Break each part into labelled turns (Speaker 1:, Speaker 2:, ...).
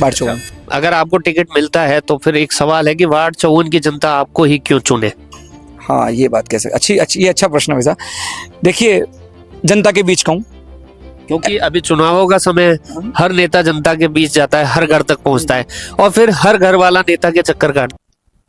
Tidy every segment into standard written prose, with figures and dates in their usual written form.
Speaker 1: Ward 54।
Speaker 2: अगर आपको ticket मिलता है तो फिर एक सवाल है कि वार्ड 54 की जनता आपको ही क्यों चुने?
Speaker 1: हाँ, ये बात कैसे अच्छी अच्छी ये अच्छा प्रश्न है वैसा। देखिए, जनता के बीच का हूँ,
Speaker 2: क्योंकि अभी चुनावों का समय, हर नेता जनता के बीच जाता है, हर घर तक पहुंचता है और फिर हर घर वाला नेता के चक्कर काटता है।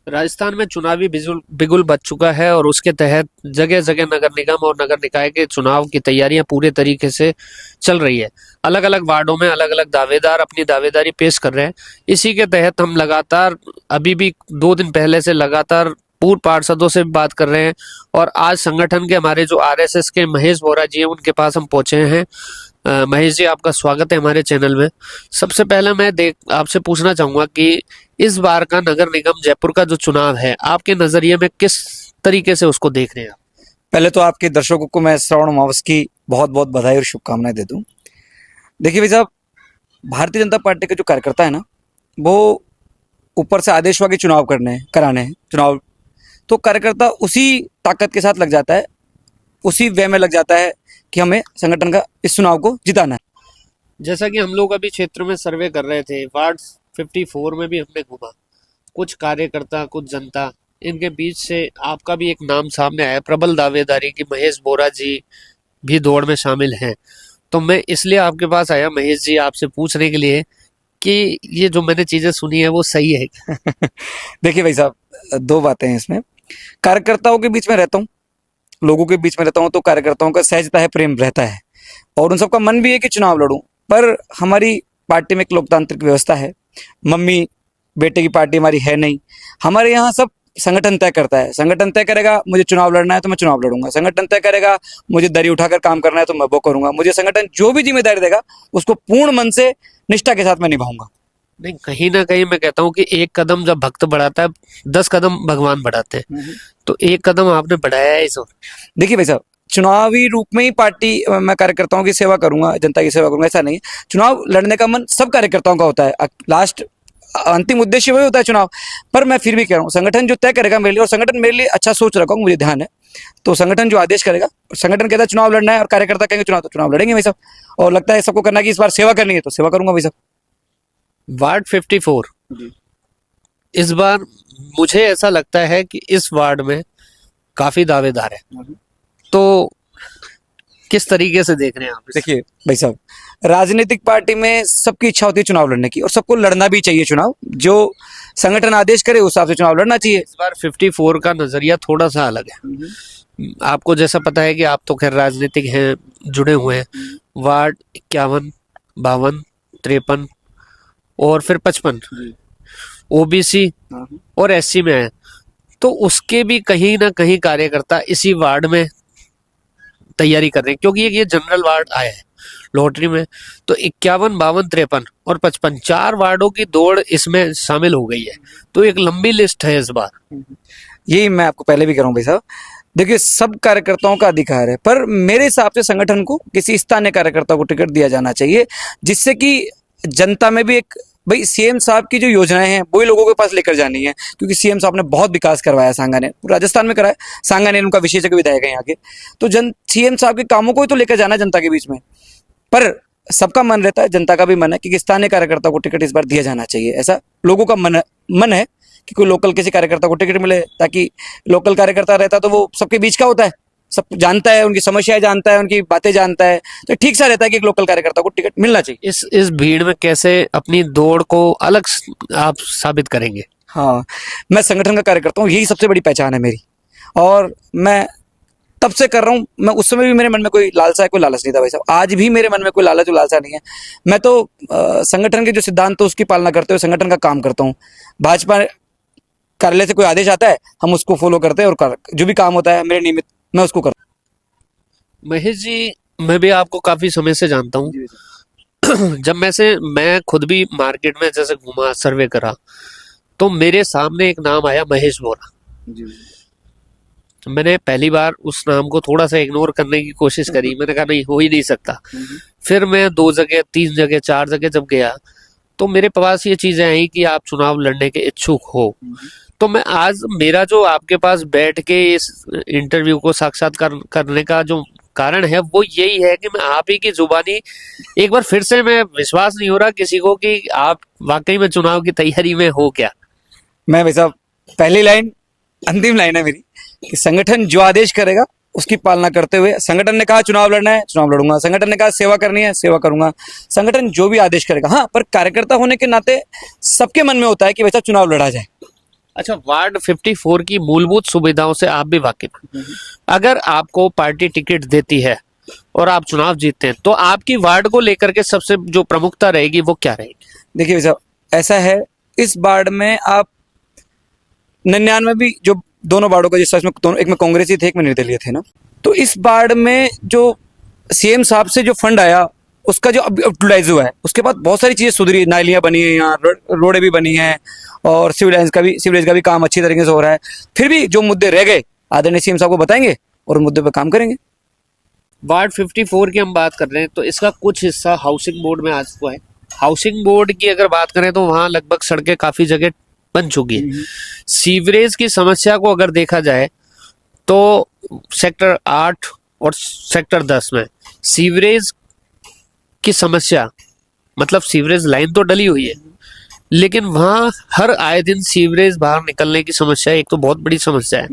Speaker 2: राजस्थान में चुनावी बिगुल बच चुका है और उसके तहत जगह जगह नगर निगम और नगर निकाय के चुनाव की तैयारियां पूरे तरीके से चल रही है। अलग अलग वार्डों में अलग अलग दावेदार अपनी दावेदारी पेश कर रहे हैं। इसी के तहत हम लगातार, अभी भी 2 दिन पहले से लगातार पूर्व पार्षदों से बात कर रहे हैं और आज संगठन के हमारे जो आरएसएस के महेश बोरा जी हैं उनके पास हम पहुंचे हैं। महेश जी, आपका स्वागत है हमारे चैनल में। सबसे पहले मैं आपसे पूछना चाहूंगा कि इस बार का नगर निगम जयपुर का जो चुनाव है, आपके नजरिए में किस तरीके से उसको देख रहे हैं आप?
Speaker 1: पहले तो आपके दर्शकों को मैं श्रावण अमावस की बहुत बहुत बधाई और शुभकामनाएं दे दूं। देखिए भाई साहब, भारतीय जनता पार्टी के जो कार्यकर्ता है ना, वो ऊपर से आदेश हुआ कि चुनाव कराने हैं चुनाव, तो कार्यकर्ता उसी ताकत के साथ लग जाता है, उसी वे में लग जाता है कि हमें संगठन का इस चुनाव को जिताना है।
Speaker 2: जैसा कि हम लोग अभी क्षेत्र में सर्वे कर रहे थे, वार्ड 54 में भी हमने घूमा, कुछ कार्यकर्ता कुछ जनता, इनके बीच से आपका भी एक नाम सामने आया, प्रबल दावेदारी की महेश बोरा जी भी दौड़ में शामिल हैं। तो मैं इसलिए आपके पास आया महेश जी, आपसे पूछने के लिए कि ये जो मैंने चीजें सुनी है वो सही है?
Speaker 1: देखिए भाई साहब, 2 बातें हैं इसमें। कार्यकर्ताओं के बीच में रहता हूँ, लोगों के बीच में रहता हूँ, तो कार्यकर्ताओं का सहजता है, प्रेम रहता है और उन सबका मन भी है कि चुनाव लड़ूं। पर हमारी पार्टी में एक लोकतांत्रिक व्यवस्था है, मम्मी बेटे की पार्टी हमारी है नहीं। हमारे यहाँ सब संगठन तय करता है। संगठन तय करेगा मुझे चुनाव लड़ना है तो मैं चुनाव लड़ूंगा, संगठन तय करेगा मुझे दरी उठाकर काम करना है तो मैं वो करूंगा, मुझे संगठन जो भी जिम्मेदारी देगा उसको पूर्ण मन से निष्ठा के साथ मैं निभाऊंगा।
Speaker 2: नहीं, कहीं ना कहीं मैं कहता हूँ कि एक कदम जब भक्त बढ़ाता है 10 कदम भगवान बढ़ाते हैं, तो एक कदम आपने बढ़ाया है इस ओर।
Speaker 1: देखिए भाई साहब, चुनावी रूप में ही पार्टी मैं कार्यकर्ताओं की सेवा करूंगा, जनता की सेवा करूंगा, ऐसा नहीं है। चुनाव लड़ने का मन सब कार्यकर्ताओं का होता है, लास्ट अंतिम उद्देश्य वही होता है चुनाव। पर मैं फिर भी कह रहा हूँ, संगठन जो तय करेगा मेरे लिए, और संगठन मेरे लिए अच्छा सोच रखा हूँ, मुझे ध्यान है, तो संगठन जो आदेश करेगा, संगठन कहता है चुनाव लड़ना है और कार्यकर्ता कहेंगे चुनाव, तो चुनाव लड़ेंगे भाई साहब। और लगता है सबको करना है कि इस बार सेवा करनी है तो सेवा करूंगा भाई साहब।
Speaker 2: वार्ड 54 इस बार मुझे ऐसा लगता है कि इस वार्ड में काफी दावेदार है, तो किस तरीके से देख रहे हैं आप इसे?
Speaker 1: देखिए भाई साहब, राजनीतिक पार्टी में सबकी इच्छा होती है चुनाव लड़ने की और सबको लड़ना भी चाहिए चुनाव, जो संगठन आदेश करे उस हिसाब से चुनाव लड़ना चाहिए।
Speaker 2: इस बार 54 का नजरिया थोड़ा सा अलग है। आपको जैसा पता है कि आप तो खैर राजनीतिक हैं, जुड़े हुए हैं। वार्ड 51, 52, 53 और फिर 55 ओबीसी और एससी में है, तो उसके भी कहीं ना कहीं कार्यकर्ता इसी वार्ड में तैयारी कर रहे हैं, क्योंकि ये जनरल वार्ड आया है लॉटरी में। तो 51, 52, 53 और 55 4 वार्डों की दौड़ इसमें शामिल हो गई है, तो एक लंबी लिस्ट है इस बार।
Speaker 1: यही मैं आपको पहले भी कह रहा हूँ भाई साहब, देखिए सब कार्यकर्ताओं का अधिकार है, पर मेरे हिसाब से संगठन को किसी स्थानीय कार्यकर्ता को टिकट दिया जाना चाहिए, जिससे कि जनता में भी एक, भाई सीएम साहब की जो योजनाएं हैं वही लोगों के पास लेकर जानी है, क्योंकि सीएम साहब ने बहुत विकास करवाया, सांगा ने राजस्थान में कराया, सांगा ने उनका विशेषज्ञ विधायक है यहाँ के, तो सीएम साहब के कामों को ही तो लेकर जाना जनता के बीच में। पर सबका मन रहता है, जनता का भी मन है कि स्थानीय कार्यकर्ता को टिकट इस बार दिया जाना चाहिए, ऐसा लोगों का मन है कि कोई लोकल किसी कार्यकर्ता को टिकट मिले, ताकि लोकल कार्यकर्ता रहता तो वो सबके बीच का होता है, सब जानता है, उनकी समस्याएं जानता है, उनकी बातें जानता है, तो ठीक सा रहता है कि एक लोकल कार्यकर्ता को टिकट मिलना चाहिए।
Speaker 2: इस भीड़ में कैसे अपनी दौड़ को अलग आप साबित करेंगे?
Speaker 1: हाँ, मैं संगठन का कार्यकर्ता हूँ, यही सबसे बड़ी पहचान है मेरी, और मैं तब से कर रहा हूँ। मैं उस समय भी मेरे मन में कोई लालसा है, कोई लालच नहीं था भाई साहब, आज भी मेरे मन में कोई लालच और लालसा नहीं है। मैं तो संगठन के जो सिद्धांत है उसकी पालना करते हुए संगठन का काम करता हूँ। भाजपा कार्यालय से कोई आदेश आता है, हम उसको फॉलो करते हैं और जो भी काम होता है मेरे निमित्त मैं उसको करता
Speaker 2: हूँ। महेश जी, मैं भी आपको काफी समय से जानता हूँ। जब मैं खुद भी मार्केट में जैसे घूमा, सर्वे करा, तो मेरे सामने एक नाम आया, महेश बोरा। मैंने पहली बार उस नाम को थोड़ा सा इग्नोर करने की कोशिश करी, मैंने कहा नहीं, हो ही नहीं सकता। फिर मैं 2 जगह 3 जगह 4 जगह जब गया तो मेरे पास ये चीजें आई कि आप चुनाव लड़ने के इच्छुक हो। तो मैं आज, मेरा जो आपके पास बैठ के इस इंटरव्यू को साक्षात्कार करने का जो कारण है वो यही है कि मैं आप ही की जुबानी एक बार फिर से, मैं विश्वास नहीं हो रहा किसी को कि आप वाकई में चुनाव की तैयारी में हो क्या।
Speaker 1: मैं भाई साहब, पहली लाइन अंतिम लाइन है मेरी कि संगठन जो आदेश करेगा उसकी पालना करते हुए, संगठन ने कहा चुनाव लड़ना है, चुनाव लड़ूंगा, संगठन ने कहा सेवा करनी है, सेवा करूंगा, संगठन जो भी आदेश करेगा। हाँ, पर कार्यकर्ता होने के नाते सबके मन में होता है कि वैसा चुनाव लड़ा जाए।
Speaker 2: अच्छा, वार्ड 54 की मूलभूत सुविधाओं से आप भी वाकिफ हैं। अगर आपको पार्टी टिकट देती है और आप चुनाव जीतते हैं तो आपकी वार्ड को लेकर के सबसे जो प्रमुखता रहेगी वो क्या रहेगी?
Speaker 1: देखिए भाई साहब, ऐसा है, इस वार्ड में आप 99 भी जो दोनों वार्डों का, जिस इसमें दोनों, एक में कांग्रेसी थे, एक में निर्दलीय थे ना, तो इस वार्ड में जो सीएम साहब से जो फंड आया उसका जो अब यूटिलाइज हुआ है, उसके बाद बहुत सारी चीजें सुधरी, नालियां बनी है, यहाँ रोडें भी बनी हैं और सीवरेज का भी काम अच्छी तरीके से हो रहा है। फिर भी जो मुद्दे रह गए आदरणीय सीएम साहब को बताएंगे और उन मुद्दे पर काम करेंगे।
Speaker 2: वार्ड 54 की हम बात कर रहे हैं तो इसका कुछ हिस्सा हाउसिंग बोर्ड में आ चुका है। हाउसिंग बोर्ड की अगर बात करें तो वहां लगभग सड़कें काफी जगह बन चुकी है। सीवरेज की समस्या को अगर देखा जाए तो सेक्टर 8 और सेक्टर 10 में सीवरेज की समस्या, मतलब सीवरेज लाइन तो डली हुई है लेकिन वहां हर आए दिन सीवरेज बाहर निकलने की समस्या एक तो बहुत बड़ी समस्या है।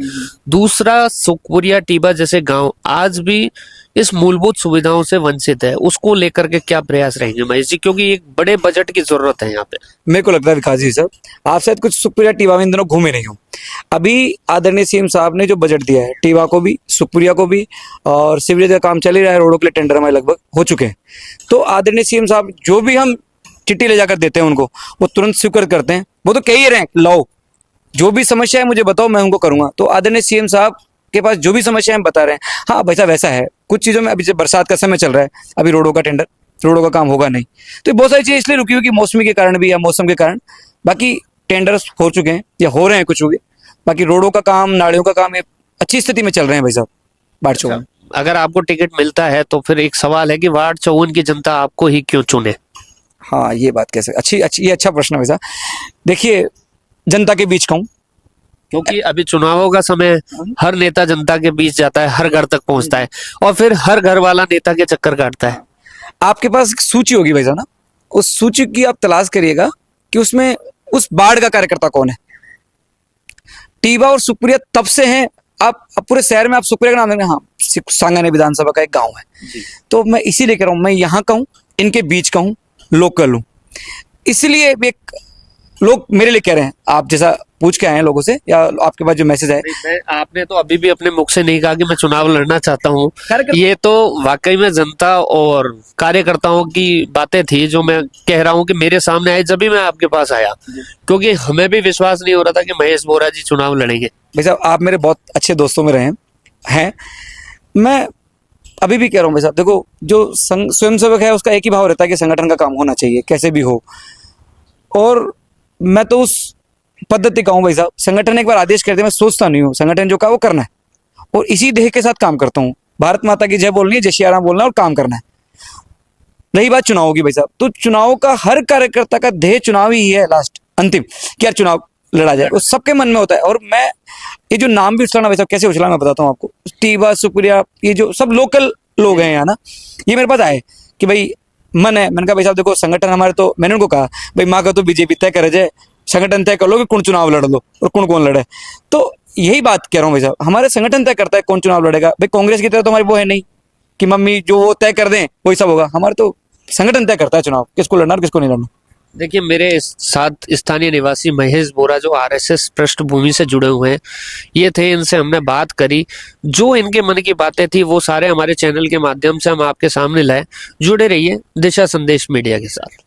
Speaker 2: दूसरा, सुखपुरिया टीबा जैसे गांव आज भी इस मूलभूत सुविधाओं से वंचित है, उसको लेकर के क्या प्रयास रहेंगे महेश जी, क्योंकि एक बड़े बजट की जरूरत है यहाँ पे।
Speaker 1: मेरे को लगता है विकास जी साहब, आप शायद कुछ सुखपुरिया टीबा में इन दिनों घूमे नहीं हो। अभी आदरणीय सीएम साहब ने जो बजट दिया है, टीबा को भी, सुखपुरिया को भी, और सीवरेज का काम चल ही रहा है, रोडों के लिए टेंडर हमारे लगभग हो चुके हैं। तो आदरणीय सीएम साहब जो भी हम चिट्ठी ले जाकर देते हैं उनको, वो तुरंत स्वीकार करते हैं। वो तो कह ही रहे हैं, लाओ जो भी समस्या है मुझे बताओ, मैं उनको करूंगा। तो आदरणीय सीएम साहब के पास जो भी समस्या हम बता रहे हैं, हाँ वैसा वैसा है। कुछ चीजों में अभी जब बरसात का समय चल रहा है, अभी रोडों का टेंडर, रोडों का काम होगा नहीं, तो बहुत सारी चीजें इसलिए रुकी हुई कि मौसमी के कारण भी या मौसम के कारण। बाकी टेंडर्स हो चुके हैं या हो रहे हैं कुछ हो गए। बाकी रोडों का काम, नालियों का काम, ये अच्छी स्थिति में चल रहे हैं भाई साहब वार्ड 54।
Speaker 2: अगर आपको टिकट मिलता है तो फिर एक सवाल है कि वार्ड 54 की जनता आपको ही क्यों चुने?
Speaker 1: हाँ, ये बात कैसे, अच्छी ये अच्छा प्रश्न है वैसा। देखिए, जनता के बीच कहूँ,
Speaker 2: क्योंकि अभी चुनावों का समय, हर नेता जनता के बीच जाता है, हर घर तक पहुंचता है और फिर हर घर वाला नेता के चक्कर काटता है।
Speaker 1: आपके पास एक सूची होगी भाई साहब ना, उस सूची की आप तलाश करिएगा कि उसमें उस बाढ़ का कार्यकर्ता कौन है। टीबा और सुखपुरिया तब से हैं, आप पूरे शहर में आप सुखपुरिया का नाम देंगे, हाँ सांगानेर विधानसभा का एक गांव है। तो मैं इसीलिए कह रहा हूँ, मैं यहाँ का हूँ, इनके बीच का हूँ, लोकल हूँ। इसलिए एक लोग मेरे लिए कह रहे हैं, आप जैसा पूछ के आए हैं लोगों से या आपके पास जो मैसेज है।
Speaker 2: आपने तो अभी भी अपने मुख से नहीं कहा कि मैं चुनाव लड़ना चाहता हूँ। ये तो वाकई में जनता और कार्यकर्ताओं की बातें थी जो मैं कह रहा हूँ कि मेरे सामने आई, जब भी मैं आपके पास आया, क्योंकि हमें भी विश्वास नहीं हो रहा था कि महेश बोरा जी चुनाव लड़ेंगे।
Speaker 1: भाई साहब, आप मेरे बहुत अच्छे दोस्तों में रहे हैं। मैं अभी भी कह रहा हूँ भाई साहब, देखो जो स्वयंसेवक है उसका एक ही भाव रहता है कि संगठन का काम होना चाहिए कैसे भी हो। और मैं तो उस पद्धति का हूँ भाई साहब, संगठन एक बार आदेश करते मैं सोचता नहीं हूँ, संगठन जो कहा वो करना है और इसी देह के साथ काम करता हूँ। भारत माता की जय बोलनी है, जय श्री राम बोलना है और काम करना है। रही बात चुनाव की भाई साहब, तो चुनाव का हर कार्यकर्ता का ध्येय चुनाव ही है, लास्ट अंतिम, कि यार चुनाव लड़ा जाए, वो सबके मन में होता है। और मैं ये जो नाम भी उछलाना भाई साहब कैसे उछला मैं बताता हूँ आपको। टीबा, सुखपुरिया, ये जो सब लोकल लोग हैं यहाँ ना, ये मेरे पास आए कि भाई मन है। मैंने कहा भाई साहब देखो, संगठन हमारे, तो मैंने उनको कहा भाई माँ का तो बीजेपी तय करे जाए, संगठन तय कर लो कि कौन चुनाव लड़ लो और कौन लड़े। तो यही बात कह रहा हूँ भाई साहब, हमारे संगठन तय करता है कौन चुनाव लड़ेगा। भाई कांग्रेस की तरह तो हमारी वो है नहीं कि मम्मी जो वो तय कर दें वही सब होगा। हमारे तो संगठन तय करता है चुनाव, किसको लड़ना और किसको नहीं लड़ना।
Speaker 2: देखिए, मेरे साथ स्थानीय निवासी महेश बोरा जो आरएसएस पृष्ठभूमि से जुड़े हुए हैं, ये थे, इनसे हमने बात करी, जो इनके मन की बातें थी वो सारे हमारे चैनल के माध्यम से हम आपके सामने लाए। जुड़े रहिए दिशा संदेश मीडिया के साथ।